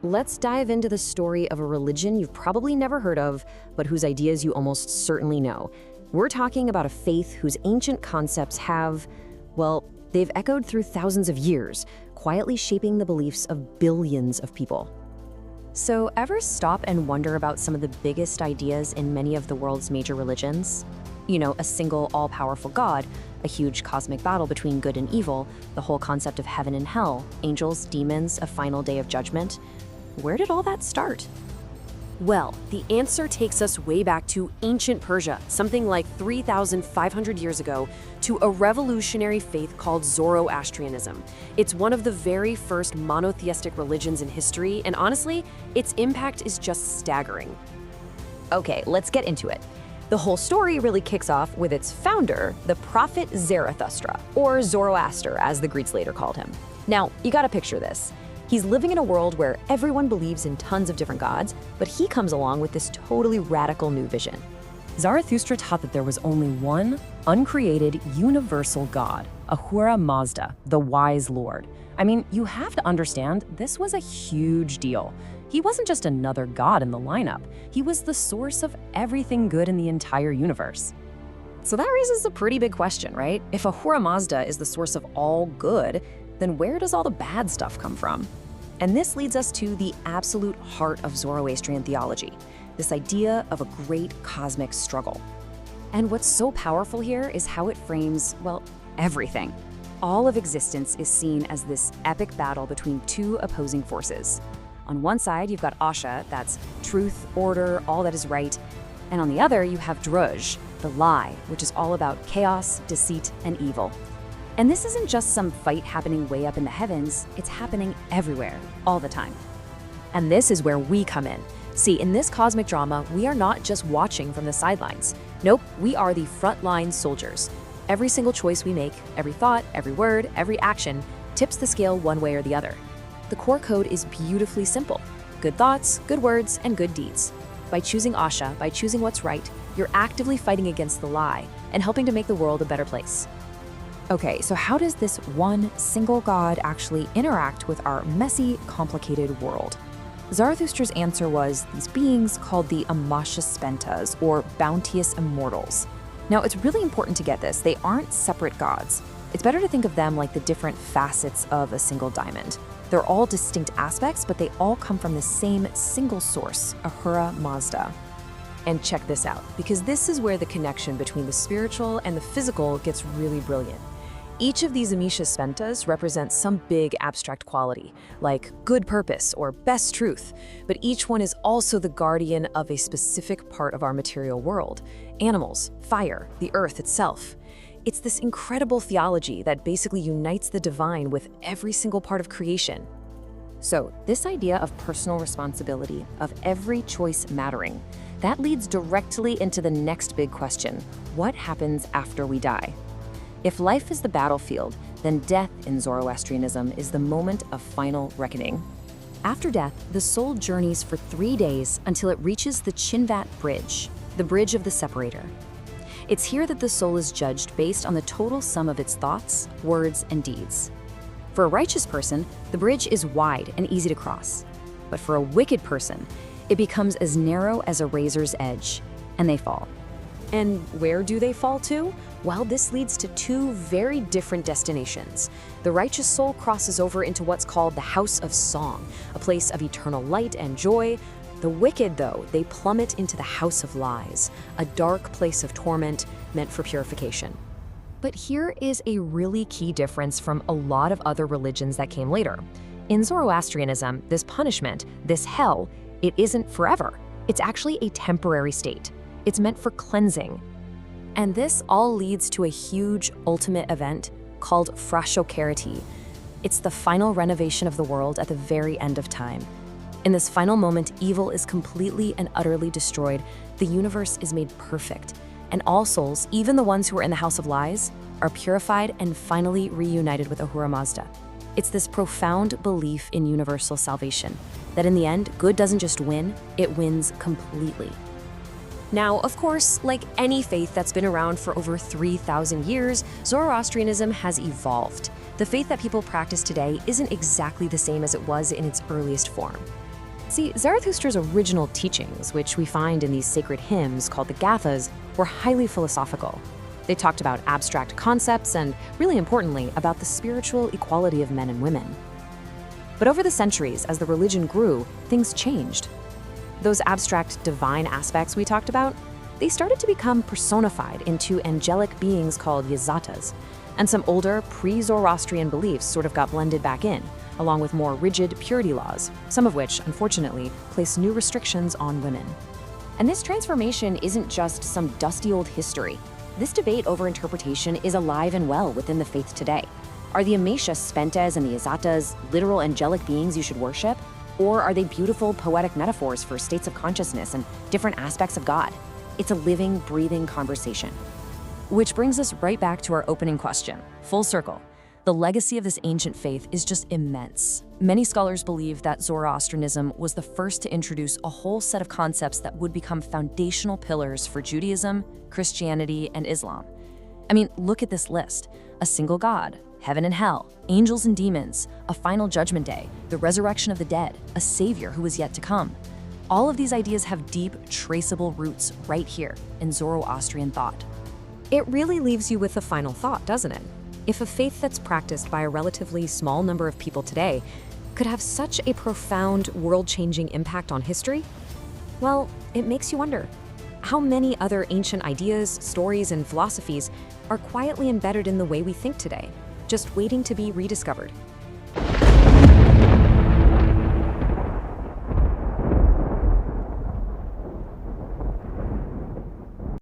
let's dive into the story of a religion you've probably never heard of, but whose ideas you almost certainly know. We're talking about a faith whose ancient concepts have, well, they've echoed through thousands of years, quietly shaping the beliefs of billions of people. So, ever stop and wonder about some of the biggest ideas in many of the world's major religions? You know, a single all-powerful God, a huge cosmic battle between good and evil, the whole concept of heaven and hell, angels, demons, a final day of judgment. Where did all that start? Well, the answer takes us way back to ancient Persia, something like 3,500 years ago, to a revolutionary faith called Zoroastrianism. It's one of the very first monotheistic religions in history, and honestly, its impact is just staggering. Okay, let's get into it. The whole story really kicks off with its founder, the prophet Zarathustra, or Zoroaster, as the Greeks later called him. Now, you gotta picture this. He's living in a world where everyone believes in tons of different gods, but he comes along with this totally radical new vision. Zarathustra taught that there was only one uncreated, universal God, Ahura Mazda, the wise Lord. I mean, you have to understand, this was a huge deal. He wasn't just another god in the lineup. He was the source of everything good in the entire universe. So that raises a pretty big question, right? If Ahura Mazda is the source of all good, then where does all the bad stuff come from? And this leads us to the absolute heart of Zoroastrian theology, this idea of a great cosmic struggle. And what's so powerful here is how it frames, well, everything. All of existence is seen as this epic battle between two opposing forces. On one side, you've got Asha, that's truth, order, all that is right. And on the other, you have Druj, the lie, which is all about chaos, deceit, and evil. And this isn't just some fight happening way up in the heavens, it's happening everywhere, all the time. And this is where we come in. See, in this cosmic drama, we are not just watching from the sidelines. Nope, we are the frontline soldiers. Every single choice we make, every thought, every word, every action, tips the scale one way or the other. The core code is beautifully simple. Good thoughts, good words, and good deeds. By choosing Asha, by choosing what's right, you're actively fighting against the lie and helping to make the world a better place. Okay, so how does this one single god actually interact with our messy, complicated world? Zarathustra's answer was these beings called the Amashaspentas, or bounteous immortals. Now, it's really important to get this. They aren't separate gods. It's better to think of them like the different facets of a single diamond. They're all distinct aspects, but they all come from the same single source, Ahura Mazda. And check this out, because this is where the connection between the spiritual and the physical gets really brilliant. Each of these Amashaspentas represents some big abstract quality, like good purpose or best truth, but each one is also the guardian of a specific part of our material world: animals, fire, the earth itself. It's this incredible theology that basically unites the divine with every single part of creation. So, this idea of personal responsibility, of every choice mattering, that leads directly into the next big question: what happens after we die? If life is the battlefield, then death in Zoroastrianism is the moment of final reckoning. After death, the soul journeys for 3 days until it reaches the Chinvat Bridge, the bridge of the separator. It's here that the soul is judged based on the total sum of its thoughts, words, and deeds. For a righteous person, the bridge is wide and easy to cross. But for a wicked person, it becomes as narrow as a razor's edge, and they fall. And where do they fall to? Well, this leads to two very different destinations. The righteous soul crosses over into what's called the House of Song, a place of eternal light and joy. The wicked, though, they plummet into the House of Lies, a dark place of torment meant for purification. But here is a really key difference from a lot of other religions that came later. In Zoroastrianism, this punishment, this hell, it isn't forever. It's actually a temporary state. It's meant for cleansing. And this all leads to a huge ultimate event called Frashokarity. It's the final renovation of the world at the very end of time. In this final moment, evil is completely and utterly destroyed. The universe is made perfect. And all souls, even the ones who are in the House of Lies, are purified and finally reunited with Ahura Mazda. It's this profound belief in universal salvation, that in the end, good doesn't just win, it wins completely. Now, of course, like any faith that's been around for over 3,000 years, Zoroastrianism has evolved. The faith that people practice today isn't exactly the same as it was in its earliest form. See, Zarathustra's original teachings, which we find in these sacred hymns called the Gathas, were highly philosophical. They talked about abstract concepts and, really importantly, about the spiritual equality of men and women. But over the centuries, as the religion grew, things changed. Those abstract divine aspects we talked about, they started to become personified into angelic beings called yazatas, and some older pre-Zoroastrian beliefs sort of got blended back in, along with more rigid purity laws, some of which, unfortunately, place new restrictions on women. And this transformation isn't just some dusty old history. This debate over interpretation is alive and well within the faith today. Are the Amesha and the Yazatas literal angelic beings you should worship? Or are they beautiful poetic metaphors for states of consciousness and different aspects of God? It's a living, breathing conversation. Which brings us right back to our opening question, full circle. The legacy of this ancient faith is just immense. Many scholars believe that Zoroastrianism was the first to introduce a whole set of concepts that would become foundational pillars for Judaism, Christianity, and Islam. I mean, look at this list. A single God, heaven and hell, angels and demons, a final judgment day, the resurrection of the dead, a savior who is yet to come. All of these ideas have deep, traceable roots right here in Zoroastrian thought. It really leaves you with a final thought, doesn't it? If a faith that's practiced by a relatively small number of people today could have such a profound, world-changing impact on history, well, it makes you wonder, how many other ancient ideas, stories, and philosophies are quietly embedded in the way we think today, just waiting to be rediscovered?